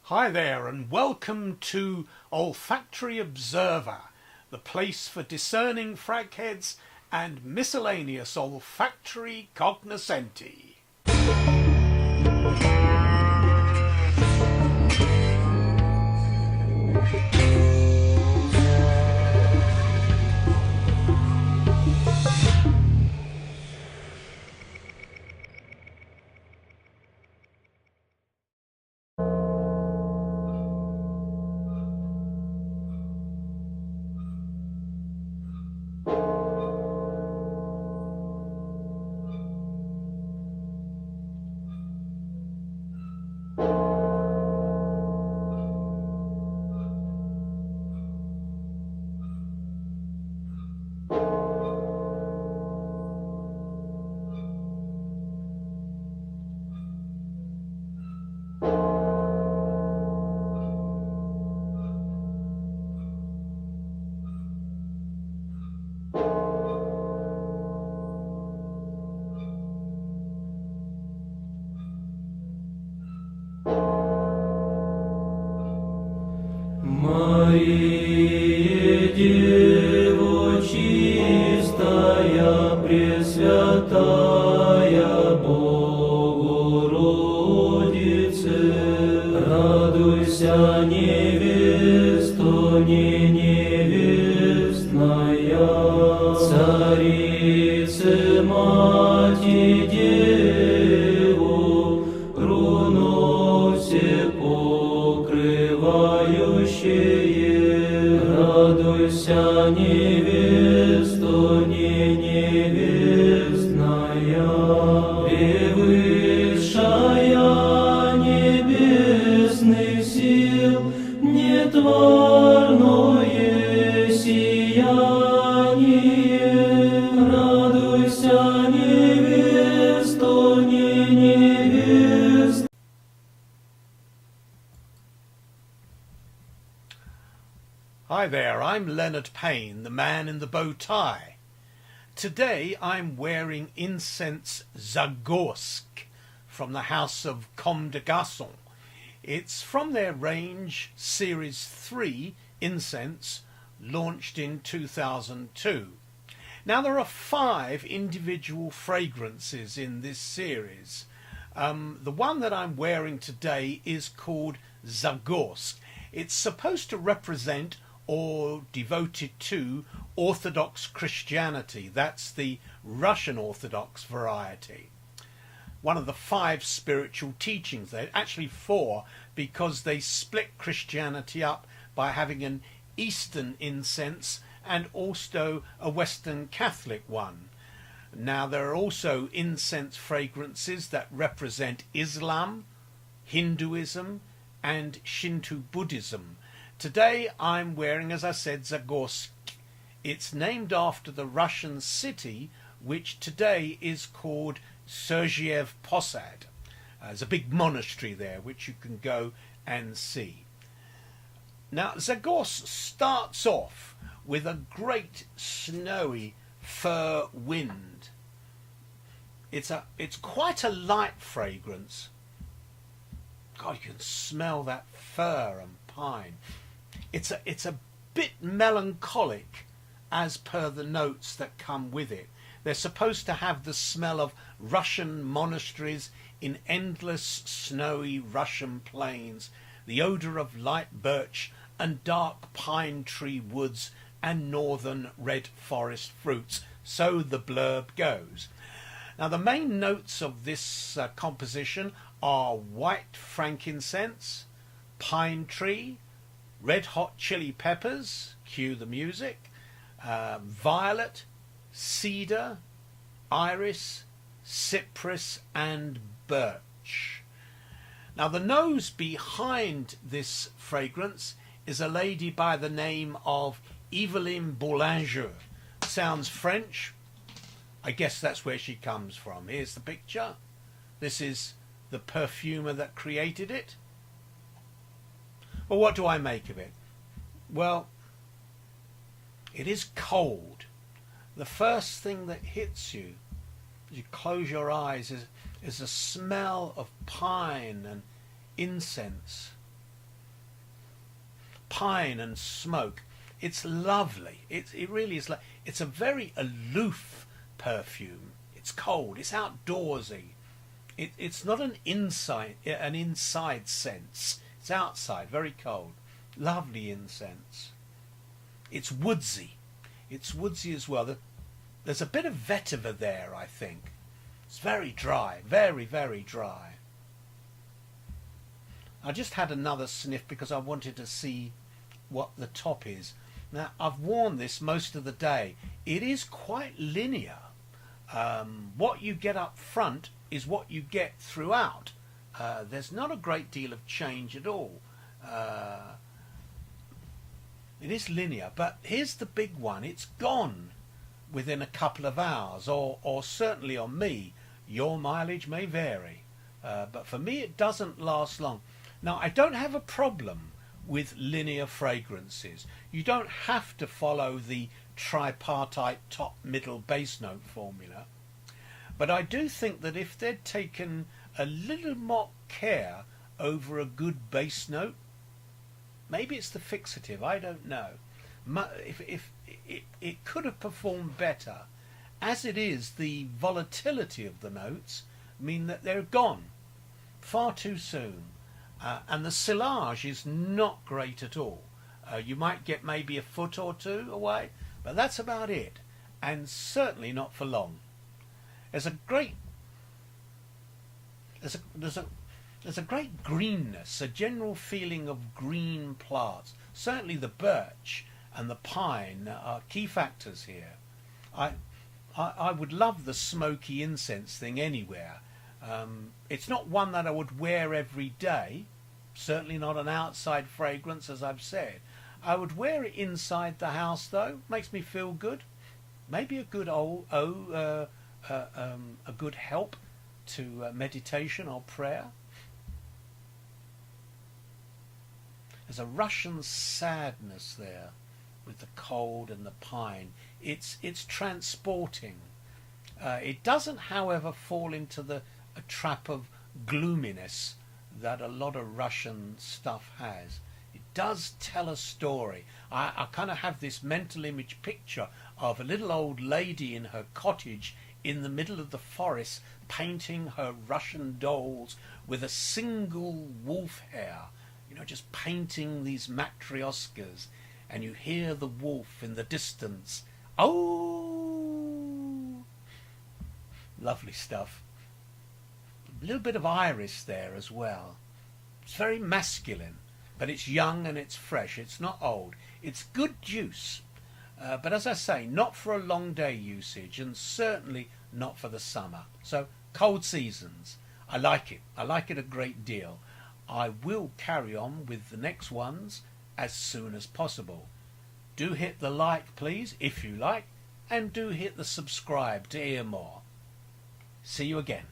Hi there and welcome to Olfactory Observer, the place for discerning fragheads and miscellaneous olfactory cognoscenti. Мария, Дева чистая, Пресвятая Богородице, радуйся, невесто, не невестная, Царице, Мати, Деву, руно все покрывающее, радуйся, невесто, не невестная, превысшая небесных сил, нетварное сияние, радуйся, невесто, не невестная. Hi there, I'm Leonard Payne, the man in the bow tie. Today I'm wearing Incense Zagorsk from the house of Comme de Garcons. It's from their range Series 3 Incense, launched in 2002. Now there are 5 individual fragrances in this series. The one that I'm wearing today is called Zagorsk. It's supposed to represent or devoted to Orthodox Christianity. That's the Russian Orthodox variety. One of the 5 spiritual teachings. They're actually 4 because they split Christianity up by having an Eastern incense and also a Western Catholic one. Now there are also incense fragrances that represent Islam, Hinduism and Shinto Buddhism. Today I'm wearing, as I said, Zagorsk. It's named after the Russian city which today is called Sergiev Posad. There's a big monastery there which you can go and see. Now Zagorsk starts off with a great snowy fir wind. It's quite a light fragrance. God, you can smell that fir and pine. It's a bit melancholic as per the notes that come with it. They're supposed to have the smell of Russian monasteries in endless snowy Russian plains, the odour of light birch and dark pine tree woods and northern red forest fruits. So the blurb goes. Now the main notes of this composition are white frankincense, pine tree, red hot chili peppers, cue the music, violet, cedar, iris, cypress and birch. Now the nose behind this fragrance is a lady by the name of Evelyn Boulanger. Sounds French. I guess that's where she comes from. Here's the picture. This is the perfumer that created it. Well, what do I make of it? Well, it is cold. The first thing that hits you as you close your eyes is a smell of pine and incense. pine and smoke. It's lovely. It really is. It's a very aloof perfume. It's cold. It's outdoorsy. It's not an inside sense. It's outside, very cold. Lovely incense. It's woodsy. It's woodsy as well. There's a bit of vetiver there, I think. It's very dry, very, very dry. I just had another sniff because I wanted to see what the top is. Now, I've worn this most of the day. It is quite linear. What you get up front is what you get throughout. There's not a great deal of change at all. It is linear, but here's the big one. It's gone within a couple of hours, or certainly on me. Your mileage may vary, but for me it doesn't last long. Now, I don't have a problem with linear fragrances. You don't have to follow the tripartite top, middle, base note formula. But I do think that if they'd taken a little more care over a good base note, maybe it's the fixative, I don't know. If it could have performed better. As it is, the volatility of the notes mean that they're gone far too soon. And the silage is not great at all. You might get maybe a foot or two away, but that's about it, and certainly not for long. There's a great greenness, a general feeling of green plants. Certainly the birch and the pine are key factors here. I would love the smoky incense thing anywhere. It's not one that I would wear every day. Certainly not an outside fragrance, as I've said. I would wear it inside the house, though. Makes me feel good. Maybe a good a good help to meditation or prayer. There's a Russian sadness there with the cold and the pine. It's transporting. It doesn't, however, fall into a trap of gloominess that a lot of Russian stuff has. It does tell a story. I kind of have this mental image picture of a little old lady in her cottage in the middle of the forest painting her Russian dolls with a single wolf hair, just painting these matrioskas, and you hear the wolf in the distance. Oh, lovely stuff. A little bit of iris there as well. It's very masculine, but it's young and it's fresh. It's not old. It's good juice, but as I say, not for a long day usage, and certainly not for the summer. So cold seasons, I like it. I like it a great deal. I will carry on with the next ones as soon as possible. Do hit the like, please, if you like, and do hit the subscribe to hear more. See you again.